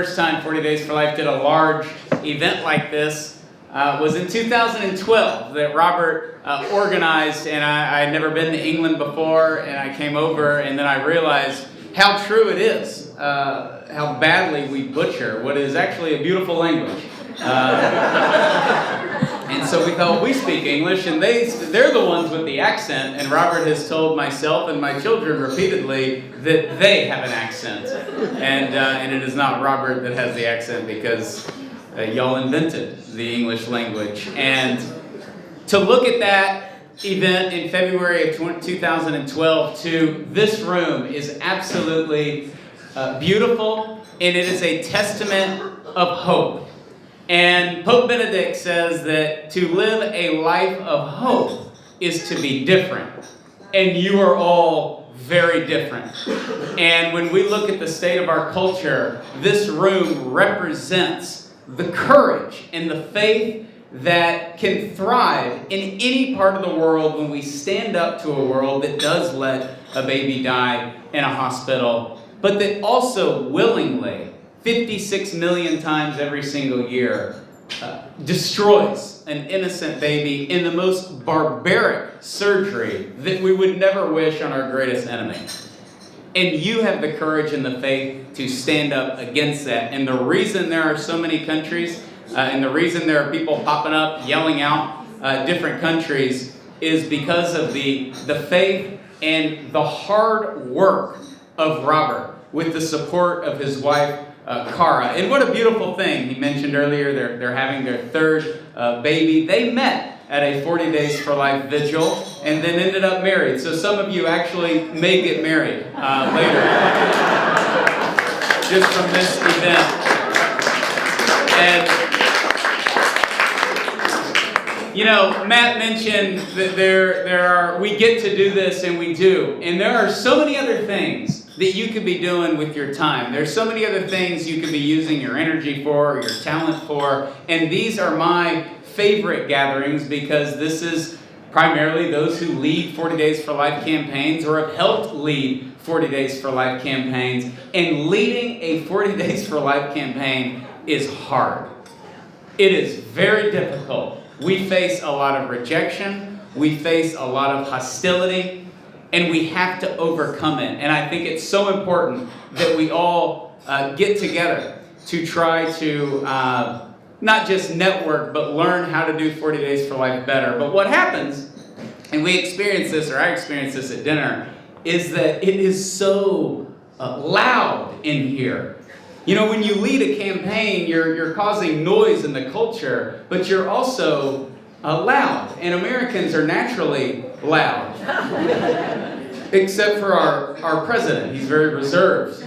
First time 40 Days for Life did a large event like this was in 2012 that Robert organized, and I had never been to England before, and I came over and then I realized how true it is, how badly we butcher what is actually a beautiful language. And so we thought, we speak English, and they're the ones with the accent, and Robert has told myself and my children repeatedly that they have an accent. And it is not Robert that has the accent because y'all invented the English language. And to look at that event in February of 2012 to this room is absolutely beautiful, and it is a testament of hope. And Pope Benedict says that to live a life of hope is to be different. And you are all very different. And when we look at the state of our culture, this room represents the courage and the faith that can thrive in any part of the world when we stand up to a world that does let a baby die in a hospital, but that also willingly 56 million times every single year, destroys an innocent baby in the most barbaric surgery that we would never wish on our greatest enemy. And you have the courage and the faith to stand up against that. And the reason there are so many countries, and the reason there are people popping up, yelling out different countries, is because of the faith and the hard work of Robert with the support of his wife, Cara. And what a beautiful thing. He mentioned earlier they're having their third baby. They met at a 40 Days for Life vigil and then ended up married. So some of you actually may get married later just from this event. And you know, Matt mentioned that we get to do this, and we do. And there are so many other things that you could be doing with your time. There's so many other things you could be using your energy for, or your talent for. And these are my favorite gatherings because this is primarily those who lead 40 Days for Life campaigns or have helped lead 40 Days for Life campaigns. And leading a 40 Days for Life campaign is hard. It is very difficult. We face a lot of rejection. We face a lot of hostility. And we have to overcome it. And I think it's so important that we all get together to try to not just network, but learn how to do 40 Days for Life better. But what happens, and we experience this, or I experienced this at dinner, is that it is so loud in here. You know, when you lead a campaign, you're causing noise in the culture, but you're also loud. And Americans are naturally loud. Except for our president. He's very reserved.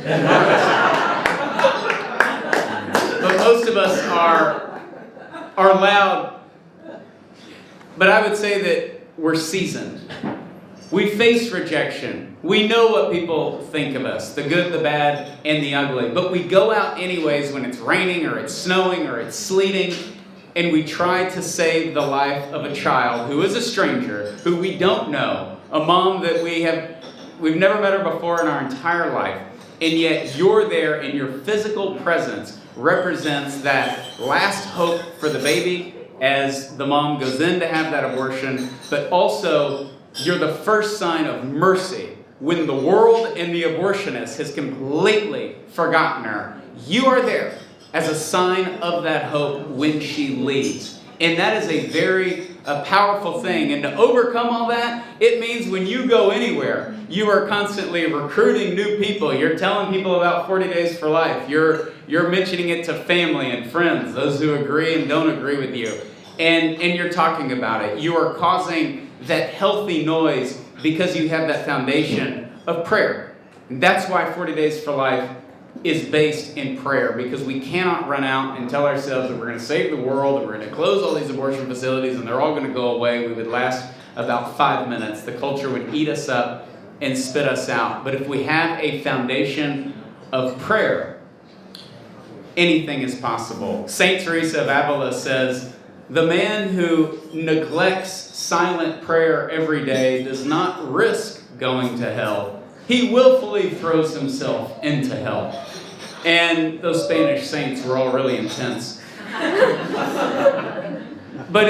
But most of us are loud. But I would say that we're seasoned. We face rejection. We know what people think of us, the good, the bad, and the ugly. But we go out anyways when it's raining or it's snowing or it's sleeting, and we try to save the life of a child who is a stranger, who we don't know, a mom that we've never met her before in our entire life, and yet you're there, and your physical presence represents that last hope for the baby as the mom goes in to have that abortion, but also you're the first sign of mercy when the world and the abortionist has completely forgotten her. You are there as a sign of that hope when she leaves. And that is a very powerful thing. And to overcome all that, it means when you go anywhere, you are constantly recruiting new people. You're telling people about 40 Days for Life. You're mentioning it to family and friends, those who agree and don't agree with you. And you're talking about it. You are causing that healthy noise because you have that foundation of prayer. And that's why 40 Days for Life is based in prayer, because we cannot run out and tell ourselves that we're going to save the world, that we're going to close all these abortion facilities and they're all going to go away. We would last about 5 minutes. The culture would eat us up and spit us out. But if we have a foundation of prayer, anything is possible. Saint Teresa of Avila says, "The man who neglects silent prayer every day does not risk going to hell. He willfully throws himself into hell." And those Spanish saints were all really intense. But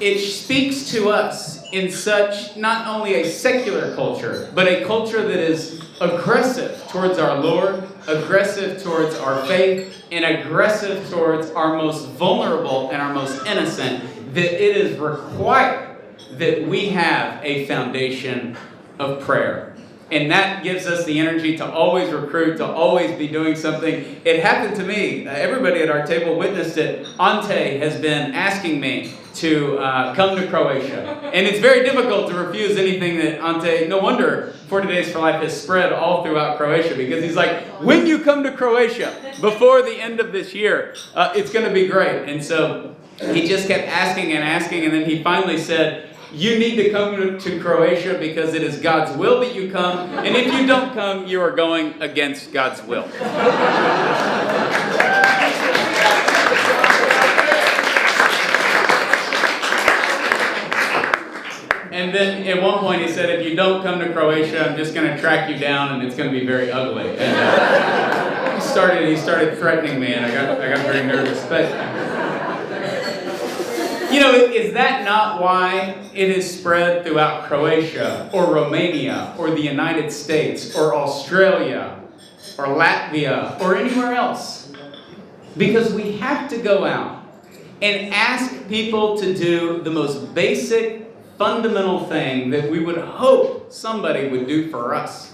it speaks to us in such, not only a secular culture, but a culture that is aggressive towards our Lord, aggressive towards our faith, and aggressive towards our most vulnerable and our most innocent, that it is required that we have a foundation of prayer. And that gives us the energy to always recruit, to always be doing something. It happened to me. Everybody at our table witnessed it. Ante has been asking me to come to Croatia. And it's very difficult to refuse anything that Ante, no wonder 40 Days for Life has spread all throughout Croatia, because he's like, when you come to Croatia before the end of this year, it's going to be great. And so he just kept asking, and then he finally said, you need to come to Croatia because it is God's will that you come. And if you don't come, you are going against God's will. And then at one point he said, if you don't come to Croatia, I'm just going to track you down and it's going to be very ugly. And he started threatening me, and I got very nervous. But you know, is that not why it is spread throughout Croatia or Romania or the United States or Australia or Latvia or anywhere else? Because we have to go out and ask people to do the most basic, fundamental thing that we would hope somebody would do for us.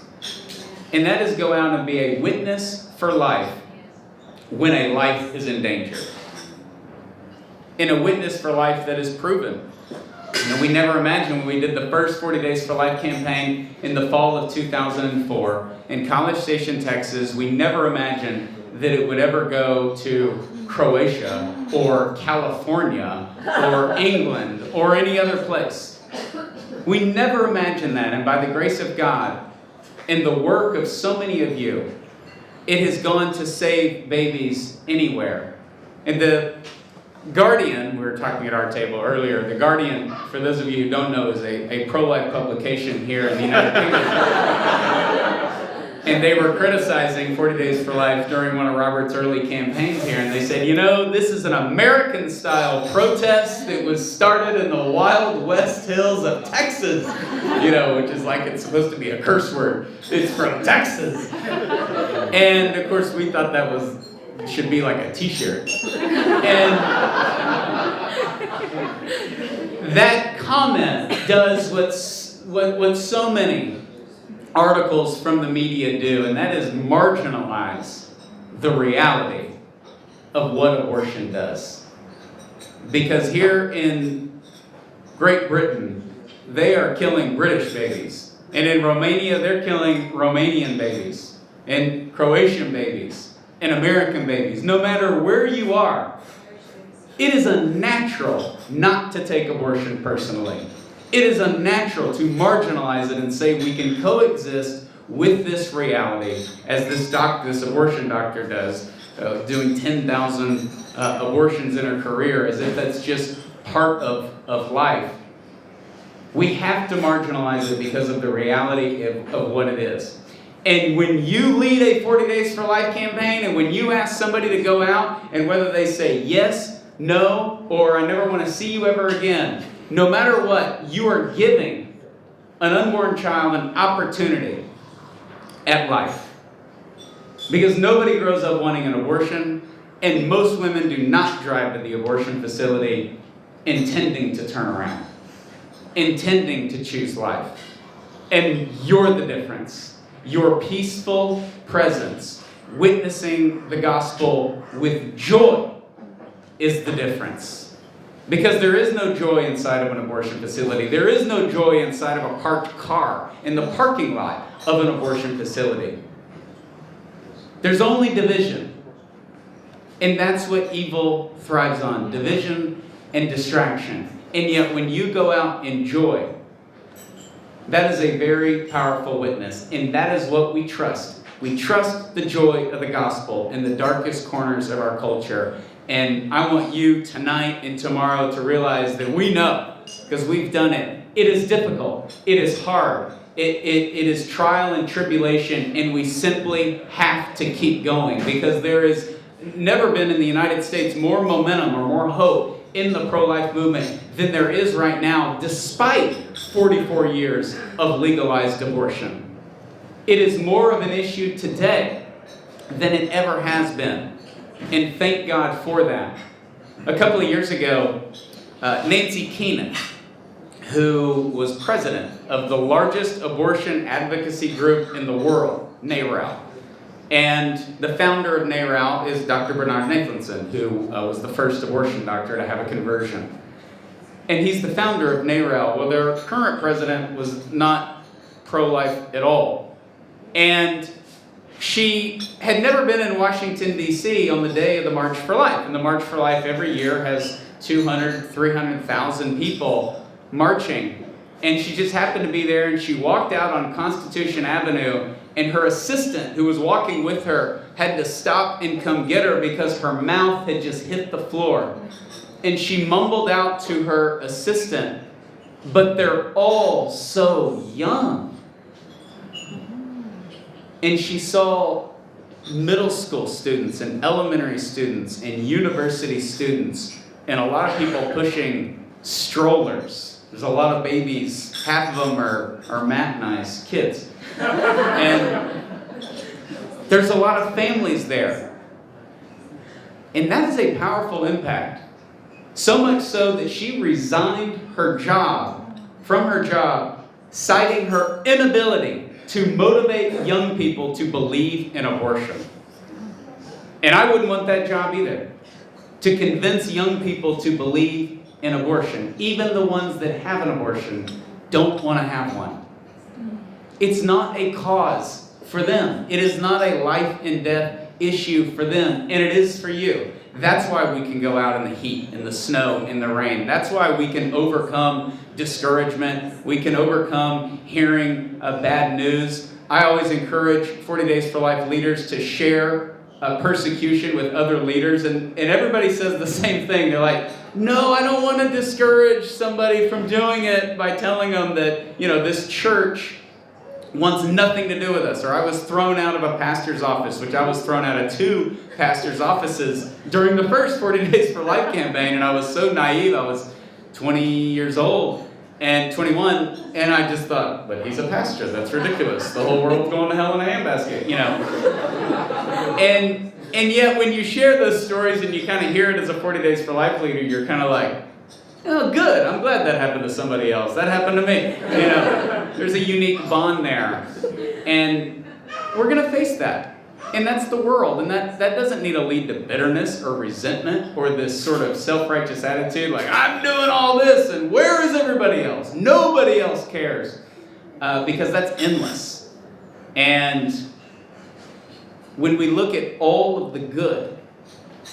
And that is go out and be a witness for life when a life is in danger. And a witness for life that is proven. You know, we never imagined when we did the first 40 Days for Life campaign in the fall of 2004 in College Station, Texas, we never imagined that it would ever go to Croatia or California or England or any other place. We never imagined that, and by the grace of God and the work of so many of you, it has gone to save babies anywhere. And the Guardian, we were talking at our table earlier, the Guardian, for those of you who don't know, is a pro-life publication here in the United Kingdom. And they were criticizing 40 Days for Life during one of Robert's early campaigns here, and they said, you know, this is an American-style protest that was started in the Wild West Hills of Texas, you know, which is like it's supposed to be a curse word. It's from Texas. And, of course, we thought that should be like a t-shirt. And that comment does what so many articles from the media do, and that is marginalize the reality of what abortion does. Because here in Great Britain, they are killing British babies. And in Romania, they're killing Romanian babies and Croatian babies and American babies. No matter where you are, it is unnatural not to take abortion personally. It is unnatural to marginalize it and say we can coexist with this reality, as this abortion doctor does, doing 10,000 abortions in her career, as if that's just part of life. We have to marginalize it because of the reality of what it is. And when you lead a 40 Days for Life campaign, and when you ask somebody to go out, and whether they say yes, no, or I never want to see you ever again, no matter what, you are giving an unborn child an opportunity at life. Because nobody grows up wanting an abortion, and most women do not drive to the abortion facility intending to turn around, intending to choose life. And you're the difference. Your peaceful presence, witnessing the gospel with joy, is the difference. Because there is no joy inside of an abortion facility. There is no joy inside of a parked car in the parking lot of an abortion facility. There's only division. And that's what evil thrives on, division and distraction. And yet when you go out in joy, that is a very powerful witness, and that is what we trust. We trust the joy of the gospel in the darkest corners of our culture. And I want you tonight and tomorrow to realize that we know, because we've done it. It is difficult. It is hard. it is trial and tribulation, and we simply have to keep going, because there has never been in the United States more momentum or more hope in the pro-life movement than there is right now, despite 44 years of legalized abortion. It is more of an issue today than it ever has been, and thank God for that. A couple of years ago, Nancy Keenan, who was president of the largest abortion advocacy group in the world, NARAL. And the founder of NARAL is Dr. Bernard Nathanson, who was the first abortion doctor to have a conversion. And he's the founder of NARAL. Well, their current president was not pro-life at all. And she had never been in Washington, D.C. on the day of the March for Life. And the March for Life every year has 200,000, 300,000 people marching. And she just happened to be there, and she walked out on Constitution Avenue, and her assistant, who was walking with her, had to stop and come get her because her mouth had just hit the floor. And she mumbled out to her assistant, "But they're all so young." And she saw middle school students and elementary students and university students and a lot of people pushing strollers. There's a lot of babies. Half of them are Matt-nice kids. And there's a lot of families there. And that is a powerful impact. So much so that she resigned from her job, citing her inability to motivate young people to believe in abortion. And I wouldn't want that job either. To convince young people to believe in abortion. Even the ones that have an abortion don't want to have one. It's not a cause for them. It is not a life and death issue for them. And it is for you. That's why we can go out in the heat, in the snow, in the rain. That's why we can overcome discouragement. We can overcome hearing bad news. I always encourage 40 Days for Life leaders to share persecution with other leaders. And everybody says the same thing. They're like, no, I don't want to discourage somebody from doing it by telling them that, this church wants nothing to do with us. Or I was thrown out of a pastor's office, which I was thrown out of 2 pastors' offices during the first 40 Days for Life campaign. And I was so naive. I was 20 years old and 21. And I just thought, but he's a pastor. That's ridiculous. The whole world's going to hell in a handbasket, And yet when you share those stories and you kind of hear it as a 40 Days for Life leader, you're kind of like, oh, good. I'm glad that happened to somebody else. That happened to me. There's a unique bond there. And we're going to face that. And that's the world. And that doesn't need to lead to bitterness or resentment or this sort of self-righteous attitude like, I'm doing all this and where is everybody else? Nobody else cares. Because that's endless. And when we look at all of the good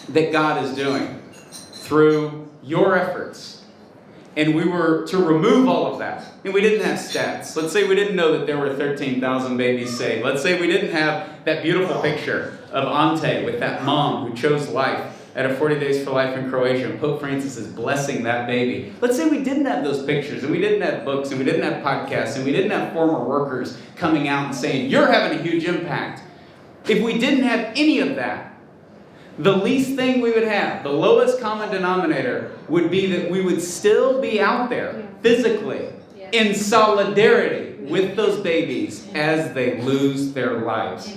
that God is doing through your efforts, and we were to remove all of that, and we didn't have stats. Let's say we didn't know that there were 13,000 babies saved. Let's say we didn't have that beautiful picture of Ante with that mom who chose life at a 40 Days for Life in Croatia, and Pope Francis is blessing that baby. Let's say we didn't have those pictures, and we didn't have books, and we didn't have podcasts, and we didn't have former workers coming out and saying, you're having a huge impact. If we didn't have any of that, the least thing we would have, the lowest common denominator, would be that we would still be out there physically in solidarity with those babies as they lose their lives.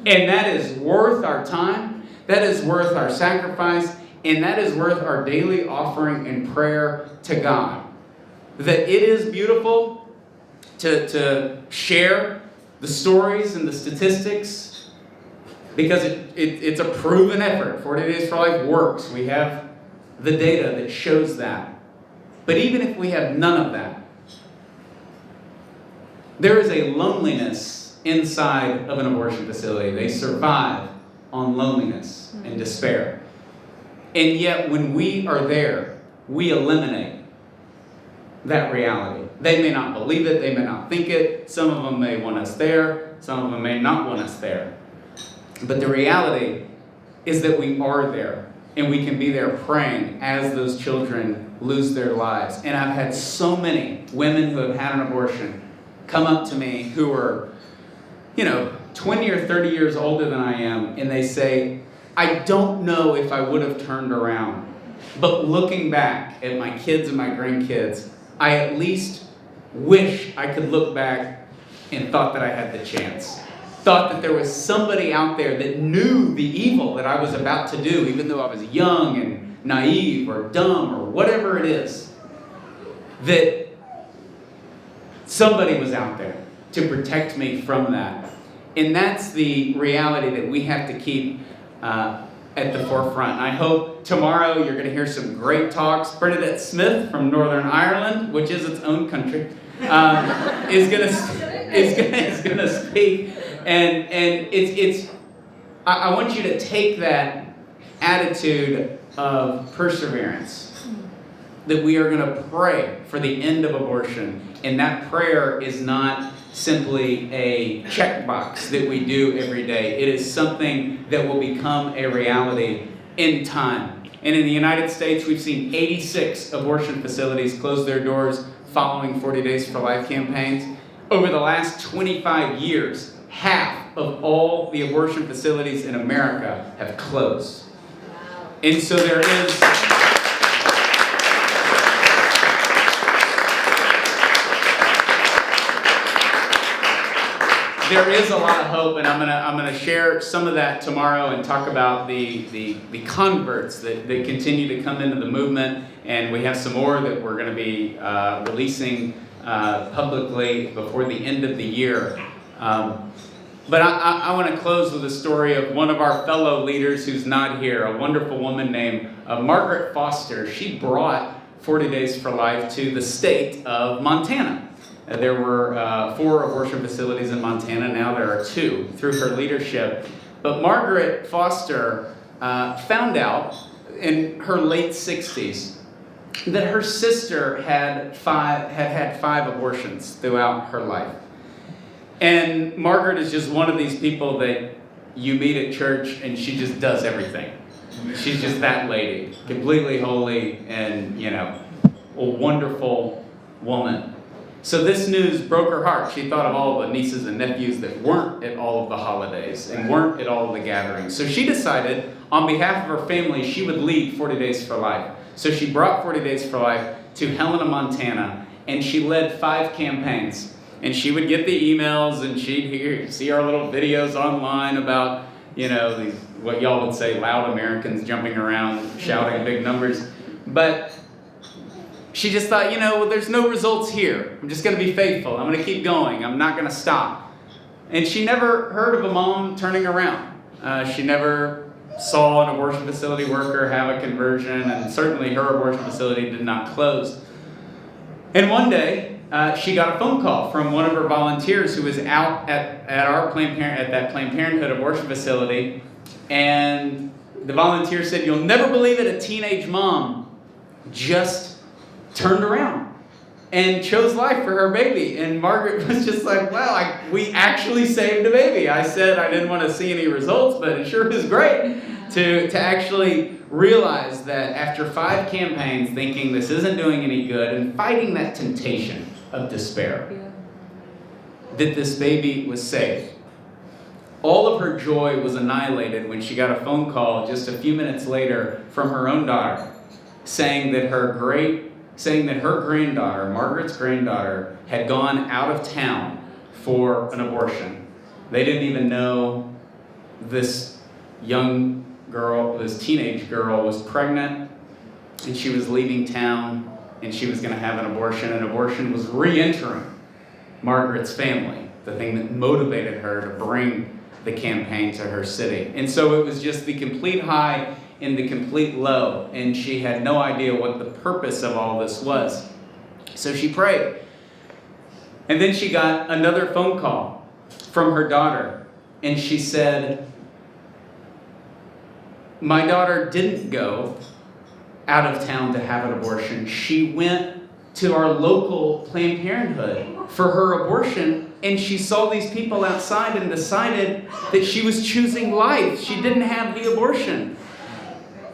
And that is worth our time, that is worth our sacrifice, and that is worth our daily offering and prayer to God. That it is beautiful to share the stories and the statistics, because it's a proven effort. 40 Days for Life works. We have the data that shows that. But even if we have none of that, there is a loneliness inside of an abortion facility. They survive on loneliness and despair. And yet when we are there, we eliminate that reality. They may not believe it. They may not think it. Some of them may want us there. Some of them may not want us there. But the reality is that we are there, and we can be there praying as those children lose their lives. And I've had so many women who have had an abortion come up to me who are, 20 or 30 years older than I am, and they say, I don't know if I would have turned around, but looking back at my kids and my grandkids, I at least wish I could look back and thought that I had the chance. Thought that there was somebody out there that knew the evil that I was about to do, even though I was young and naive or dumb or whatever it is, that somebody was out there to protect me from that. And that's the reality that we have to keep at the forefront. I hope tomorrow you're going to hear some great talks. Bernadette Smith from Northern Ireland, which is its own country, is going to speak. And it's I want you to take that attitude of perseverance, that we are going to pray for the end of abortion. And that prayer is not simply a checkbox that we do every day. It is something that will become a reality in time. And in the United States, we've seen 86 abortion facilities close their doors following 40 Days for Life campaigns. Over the last 25 years, half of all the abortion facilities in America have closed. And so there is a lot of hope, and I'm gonna share some of that tomorrow and talk about the converts that continue to come into the movement, and we have some more that we're going to be releasing publicly before the end of the year. But I want to close with a story of one of our fellow leaders who's not here, a wonderful woman named Margaret Foster. She brought 40 Days for Life to the state of Montana. There were 4 abortion facilities in Montana. Now there are 2 through her leadership. But Margaret Foster found out in her late 60s that her sister had had 5 abortions throughout her life. And Margaret is just one of these people that you meet at church and she just does everything. She's just that lady, completely holy and, a wonderful woman. So this news broke her heart. She thought of all the nieces and nephews that weren't at all of the holidays and weren't at all of the gatherings. So she decided, on behalf of her family, she would lead 40 Days for Life. So she brought 40 Days for Life to Helena, Montana, and she led 5 campaigns. And she would get the emails, and she'd see our little videos online about, these, what y'all would say, loud Americans jumping around, shouting big numbers. But she just thought, there's no results here. I'm just going to be faithful. I'm going to keep going. I'm not going to stop. And she never heard of a mom turning around. She never saw an abortion facility worker have a conversion, and certainly her abortion facility did not close. And one day, she got a phone call from one of her volunteers who was out at that Planned Parenthood abortion facility, and the volunteer said, "You'll never believe it, a teenage mom just turned around and chose life for her baby." And Margaret was just like, "Wow, we actually saved a baby." I said I didn't want to see any results, but it sure is great to actually realize that after 5 campaigns, thinking this isn't doing any good and fighting that temptation of despair, that this baby was saved. All of her joy was annihilated when she got a phone call just a few minutes later from her own daughter, saying that her granddaughter, Margaret's granddaughter, had gone out of town for an abortion. They didn't even know this young girl, this teenage girl, was pregnant, and she was leaving town, and she was going to have an abortion, and abortion was re-entering Margaret's family, the thing that motivated her to bring the campaign to her city. And so it was just the complete high and the complete low, and she had no idea what the purpose of all this was. So she prayed. And then she got another phone call from her daughter, and she said, "My daughter didn't go out of town to have an abortion. She went to our local Planned Parenthood for her abortion, and she saw these people outside and decided that she was choosing life. She didn't have the abortion."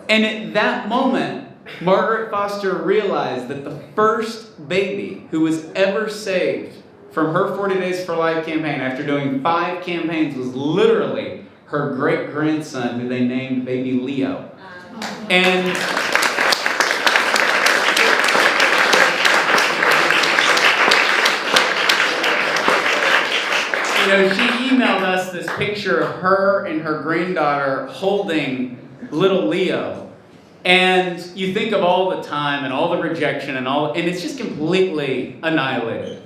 And at that moment, Margaret Foster realized that the first baby who was ever saved from her 40 Days for Life campaign, after doing 5 campaigns, was literally her great-grandson, who they named baby Leo. And she emailed us this picture of her and her granddaughter holding little Leo. And you think of all the time and all the rejection and it's just completely annihilated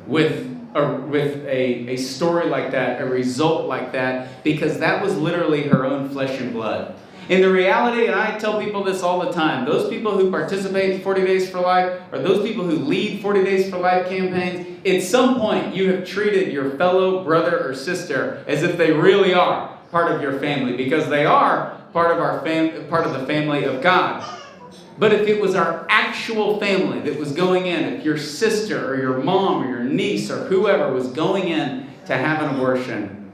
with a story like that, a result like that, because that was literally her own flesh and blood. In the reality, and I tell people this all the time, those people who participate in 40 Days for Life, or those people who lead 40 Days for Life campaigns, at some point you have treated your fellow brother or sister as if they really are part of your family, because they are part of the family of God. But if it was our actual family that was going in, if your sister or your mom or your niece or whoever was going in to have an abortion,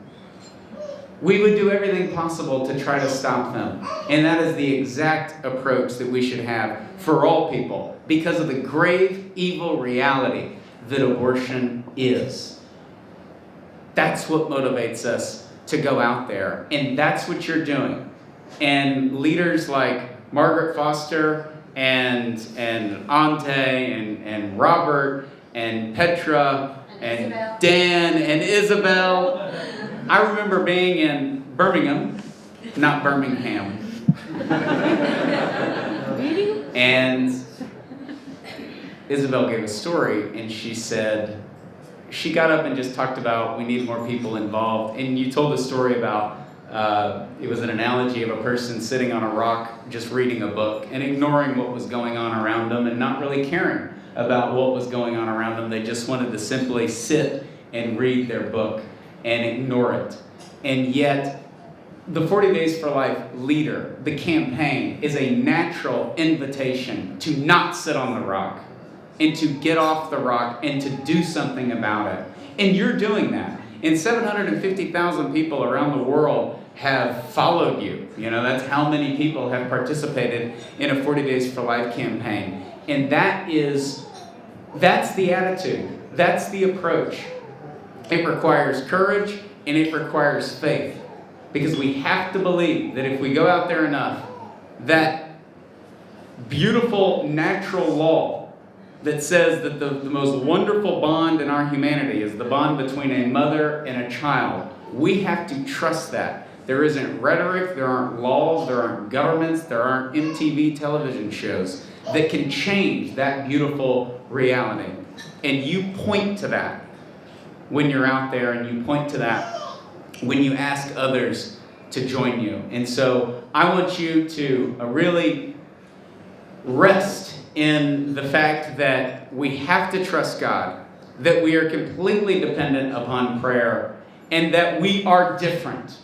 we would do everything possible to try to stop them. And that is the exact approach that we should have for all people, because of the grave, evil reality that abortion is. That's what motivates us to go out there. And that's what you're doing. And leaders like Margaret Foster and Ante and Robert and Petra and Isabel. Dan and Isabel. I remember being in Birmingham, not Birmingham. And Isabel gave a story, and she said, she got up and just talked about we need more people involved. And you told a story about, it was an analogy of a person sitting on a rock just reading a book and ignoring what was going on around them and not really caring about what was going on around them. They just wanted to simply sit and read their book and ignore it. And yet, the 40 Days for Life leader, the campaign, is a natural invitation to not sit on the rock and to get off the rock and to do something about it. And you're doing that. And 750,000 people around the world have followed you. That's how many people have participated in a 40 Days for Life campaign. And that's the attitude. That's the approach. It requires courage and it requires faith, because we have to believe that if we go out there enough, that beautiful natural law that says that the most wonderful bond in our humanity is the bond between a mother and a child. We have to trust that. There isn't rhetoric, there aren't laws, there aren't governments, there aren't MTV television shows that can change that beautiful reality. And you point to that when you're out there, and you point to that when you ask others to join you. And so I want you to really rest in the fact that we have to trust God, that we are completely dependent upon prayer, and that we are different.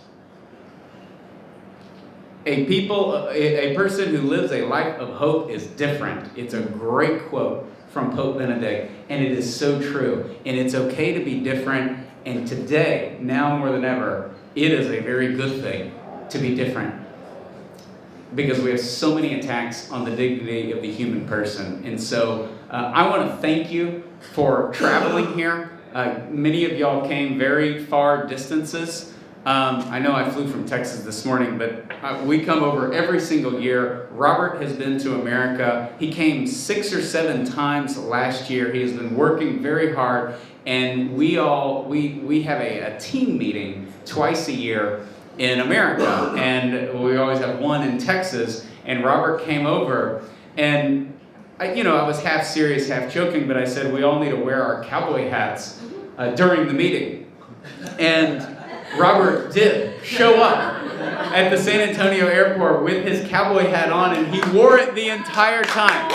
A person who lives a life of hope is different. It's a great quote from Pope Benedict, and it is so true. And it's okay to be different, and today, now more than ever, it is a very good thing to be different, because we have so many attacks on the dignity of the human person. And so I want to thank you for traveling here. Many of y'all came very far distances. I know I flew from Texas this morning, but we come over every single year. Robert has been to America. He came 6 or 7 times last year. He has been working very hard, and we have a team meeting twice a year in America, and we always have one in Texas. And Robert came over, and I was half serious, half joking, but I said we all need to wear our cowboy hats during the meeting. And Robert did show up at the San Antonio airport with his cowboy hat on, and he wore it the entire time.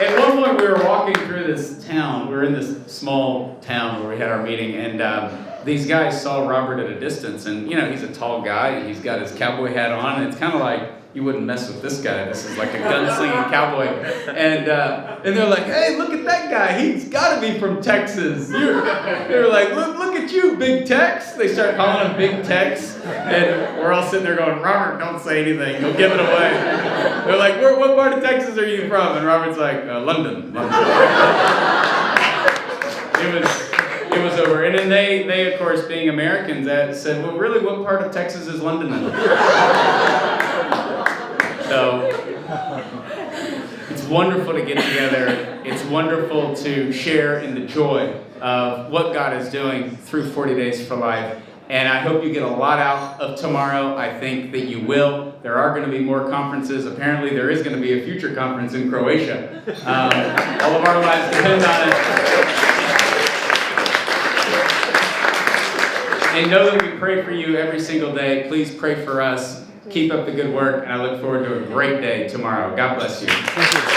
At one point, we were walking through this town. We were in this small town where we had our meeting, and these guys saw Robert at a distance, and he's a tall guy, and he's got his cowboy hat on, and it's kind of like, you wouldn't mess with this guy. This is like a gunslinging cowboy. And they're like, hey, look at that guy. He's got to be from Texas. They're like, look at you, Big Tex. They start calling him Big Tex. And we're all sitting there going, Robert, don't say anything. You'll give it away. They're like, what part of Texas are you from? And Robert's like, London. It was over. And then they of course, being Americans, said, well, really, what part of Texas is London in? So, it's wonderful to get together. It's wonderful to share in the joy of what God is doing through 40 Days for Life. And I hope you get a lot out of tomorrow. I think that you will. There are going to be more conferences. Apparently, there is going to be a future conference in Croatia. All of our lives depend on it. And know that we pray for you every single day. Please pray for us. Keep up the good work, and I look forward to a great day tomorrow. God bless you. Thank you.